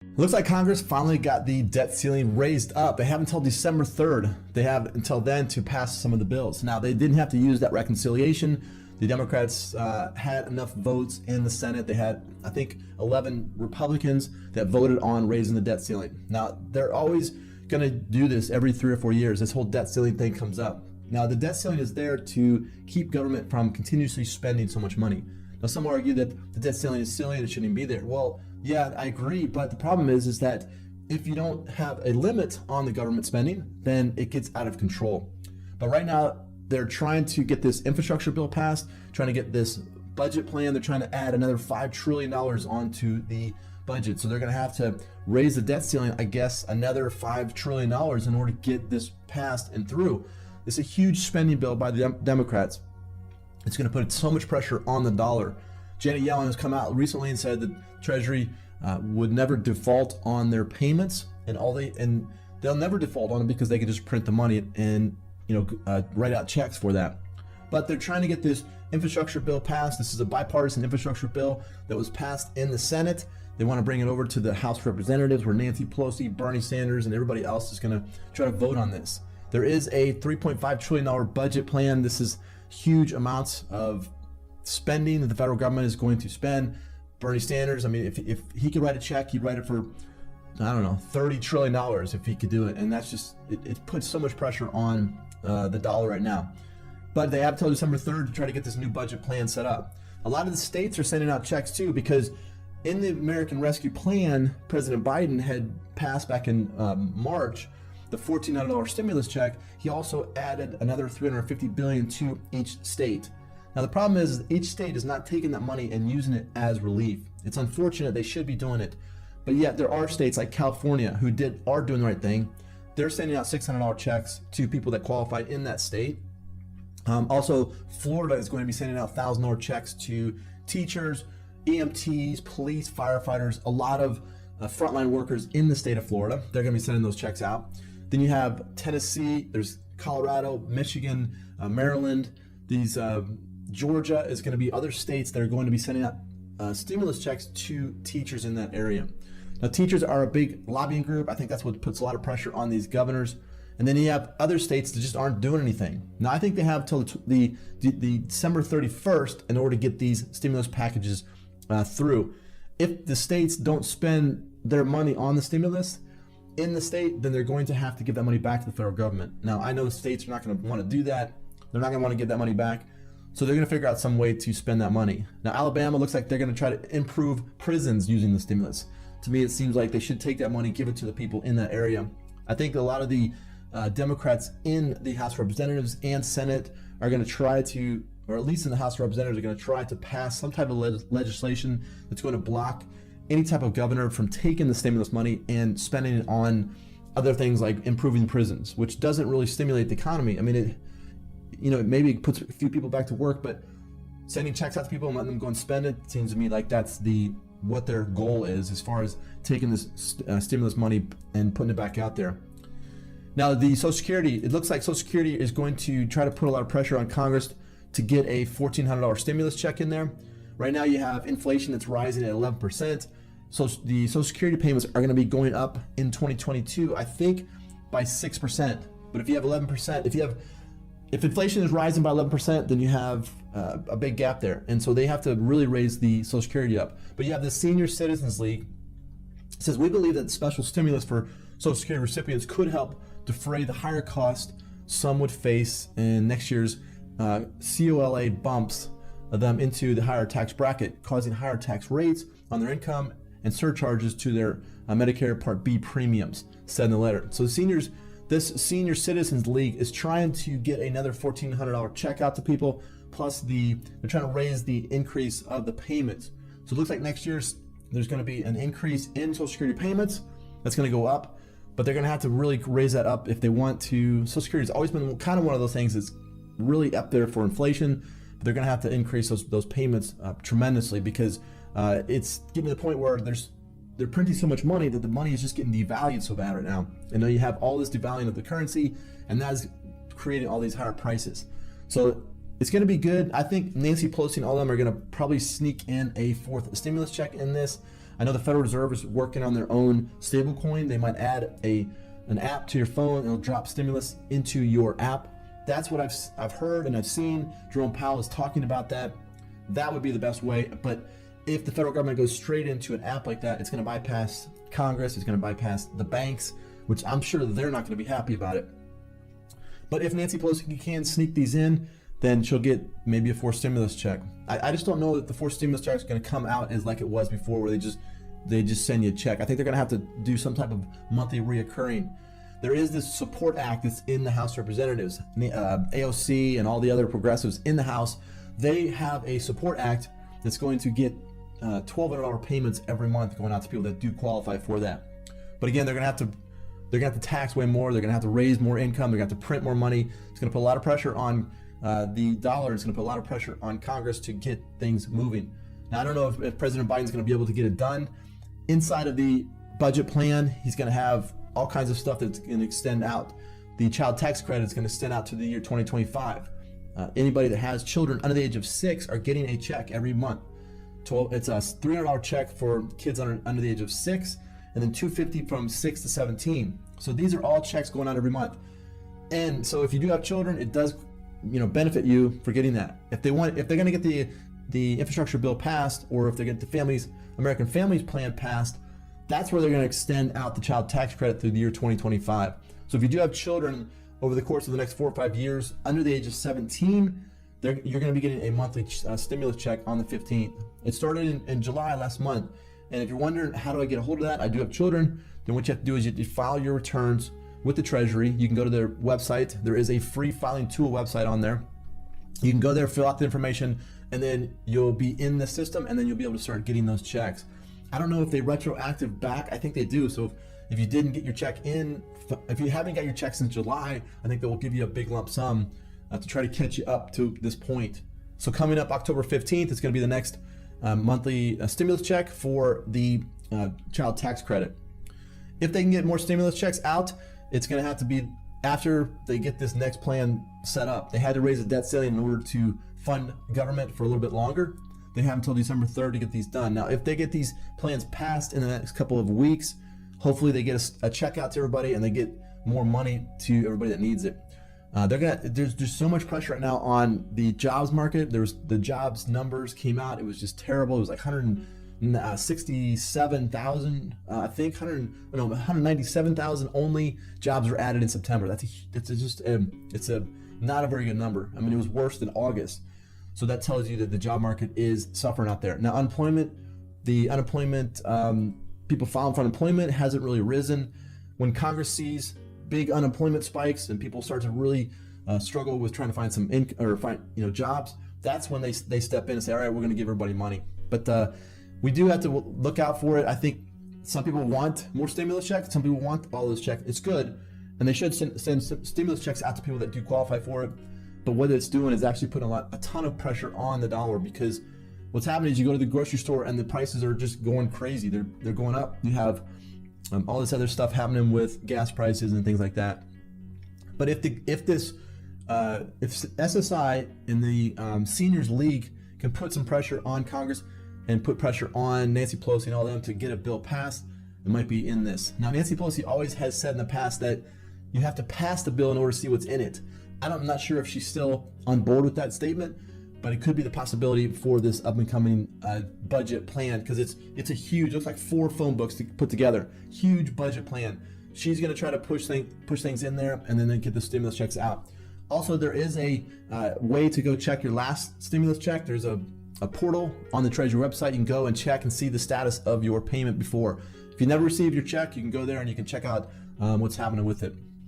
It looks like Congress finally got the debt ceiling raised up. They have until December 3rd. They have until then to pass some of the bills. Now, they didn't have to use that reconciliation. The Democrats had enough votes in the Senate. They had, I think, 11 Republicans that voted on raising the debt ceiling. Now, they're always going to do this every 3 or 4 years. This whole debt ceiling thing comes up. Now, the debt ceiling is there to keep government from continuously spending so much money. Now, some argue that the debt ceiling is silly and it shouldn't even be there. Well, yeah, I agree, but the problem is that if you don't have a limit on the government spending, then it gets out of control. But right now, they're trying to get this infrastructure bill passed, trying to get this budget plan. They're trying to add another $5 trillion onto the budget. So they're going to have to raise the debt ceiling, I guess, another $5 trillion in order to get this passed and through. It's a huge spending bill by the Democrats. It's going to put so much pressure on the dollar. Janet Yellen has come out recently and said that Treasury would never default on their payments, and they'll never default on it because they can just print the money and write out checks for that. But they're trying to get this infrastructure bill passed. This is a bipartisan infrastructure bill that was passed in the Senate. They want to bring it over to the House of Representatives, where Nancy Pelosi, Bernie Sanders, and everybody else is going to try to vote on this. There is a $3.5 trillion budget plan. This is huge amounts of spending that the federal government is going to spend. Bernie Sanders, I mean, if he could write a check, he'd write it for, I don't know, $30 trillion if he could do it. And that's just, it puts so much pressure on the dollar right now. But they have till December 3rd to try to get this new budget plan set up. A lot of the states are sending out checks too, because in the American Rescue Plan, President Biden had passed back in March the $1,400 stimulus check. He also added another $350 billion to each state. Now the problem is each state is not taking that money and using it as relief. It's unfortunate. They should be doing it, but yet there are states like California who are doing the right thing. They're sending out $600 checks to people that qualify in that state. Also, Florida is going to be sending out $1,000 checks to teachers, EMTs, police, firefighters, a lot of frontline workers in the state of Florida. They're going to be sending those checks out. Then you have Tennessee, there's Colorado, Michigan, Maryland. Georgia is going to be other states that are going to be sending out stimulus checks to teachers in that area. Now, teachers are a big lobbying group. I think that's what puts a lot of pressure on these governors. And then you have other states that just aren't doing anything. Now, I think they have till the December 31st in order to get these stimulus packages through. If the states don't spend their money on the stimulus in the state, then they're going to have to give that money back to the federal government. Now, I know states are not going to want to do that. They're not going to want to give that money back. So they're going to figure out some way to spend that money. Now, Alabama looks like they're going to try to improve prisons using the stimulus. To me, it seems like they should take that money, give it to the people in that area. I think a lot of the Democrats in the House of Representatives and Senate are going to try to, or at least in the House of Representatives, are going to try to pass some type of legislation that's going to block any type of governor from taking the stimulus money and spending it on other things like improving prisons, which doesn't really stimulate the economy. I mean, it maybe puts a few people back to work, but sending checks out to people and letting them go and spend it seems to me like that's what their goal is as far as taking this stimulus money and putting it back out there. Now, the Social Security, it looks like Social Security is going to try to put a lot of pressure on Congress to get a $1,400 stimulus check in there. Right now, you have inflation that's rising at 11%. So the Social Security payments are going to be going up in 2022, I think, by 6%. But if you have 11%, if inflation is rising by 11%, then you have a big gap there. And so they have to really raise the Social Security up. But you have the Senior Citizens League. It says, we believe that special stimulus for Social Security recipients could help defray the higher cost some would face in next year's COLA bumps them into the higher tax bracket, causing higher tax rates on their income and surcharges to their Medicare Part B premiums, said in the letter. So this Senior Citizens League is trying to get another $1,400 check out to people, plus they're trying to raise the increase of the payments. So it looks like next year there's going to be an increase in Social Security payments. That's going to go up, but they're going to have to really raise that up if they want to. Social Security has always been kind of one of those things that's really up there for inflation, but they're going to have to increase those payments tremendously because it's getting to the point where they're printing so much money that the money is just getting devalued so bad right now. And now you have all this devaluing of the currency, and that is creating all these higher prices. So it's going to be good. I think Nancy Pelosi and all of them are going to probably sneak in a fourth stimulus check in this. I know the Federal Reserve is working on their own stablecoin. They might add an app to your phone. It'll drop stimulus into your app. That's what I've heard and I've seen. Jerome Powell is talking about that. That would be the best way. But if the federal government goes straight into an app like that, it's going to bypass Congress. It's going to bypass the banks, which I'm sure they're not going to be happy about it. But if Nancy Pelosi can sneak these in, then she'll get maybe a forced stimulus check. I just don't know that the forced stimulus check is going to come out as like it was before, where they just send you a check. I think they're going to have to do some type of monthly reoccurring. There is this support act that's in the House of Representatives, AOC and all the other progressives in the House. They have a support act that's going to get $1,200 payments every month going out to people that do qualify for that. But again, they're going to have to tax way more. They're going to have to raise more income. They're going to have to print more money. It's going to put a lot of pressure on the dollar. It's going to put a lot of pressure on Congress to get things moving. Now, I don't know if President Biden's going to be able to get it done. Inside of the budget plan, he's going to have all kinds of stuff that's going to extend out. The child tax credit is going to extend out to the year 2025. Anybody that has children under the age of 6 are getting a check every month. It's a $300 check for kids under the age of 6, and then $250 from 6 to 17. So these are all checks going out every month. And so if you do have children, it does, benefit you for getting that. If they're going to get the infrastructure bill passed, or if they get the American Families Plan passed, that's where they're going to extend out the child tax credit through the year 2025. So if you do have children over the course of the next 4 or 5 years under the age of 17, you're going to be getting a monthly stimulus check on the 15th. It started in July last month. And if you're wondering, how do I get a hold of that? I do have children. Then what you have to do is you file your returns with the Treasury. You can go to their website. There is a free filing tool website on there. You can go there, fill out the information, and then you'll be in the system, and then you'll be able to start getting those checks. I don't know if they retroactive back. I think they do. So if you didn't get your check in, if you haven't got your check since July, I think they will give you a big lump sum to try to catch you up to this point. So coming up October 15th, it's going to be the next monthly stimulus check for the child tax credit. If they can get more stimulus checks out, it's going to have to be after they get this next plan set up. They had to raise the debt ceiling in order to fund government for a little bit longer. They have until December 3rd to get these done. Now, if they get these plans passed in the next couple of weeks, hopefully they get a check out to everybody and they get more money to everybody that needs it. There's so much pressure right now on the jobs market. The jobs numbers came out. It was just terrible. It was like 167,000, I think 197,000 only jobs were added in September. It's not a very good number. I mean, it was worse than August. So that tells you that the job market is suffering out there. Now, the unemployment, people filing for unemployment hasn't really risen. When Congress sees big unemployment spikes and people start to really struggle with trying to find some jobs, that's when they step in and say, all right, we're going to give everybody money. But we do have to look out for it. I think some people want more stimulus checks. Some people want all those checks. It's good, and they should send stimulus checks out to people that do qualify for it. But what it's doing is actually putting a ton of pressure on the dollar, because what's happening is you go to the grocery store and the prices are just going crazy. They're going up. You have all this other stuff happening with gas prices and things like that. But if SSI and the Seniors League can put some pressure on Congress and put pressure on Nancy Pelosi and all them to get a bill passed, it might be in this. Now, Nancy Pelosi always has said in the past that you have to pass the bill in order to see what's in it. I'm not sure if she's still on board with that statement, but it could be the possibility for this up and coming budget plan, because it's a huge, looks like 4 phone books to put together, huge budget plan. She's going to try to push things in there and then get the stimulus checks out. Also, there is a way to go check your last stimulus check. There's a portal on the Treasury website. You can go and check and see the status of your payment before. If you never received your check, you can go there and you can check out what's happening with it.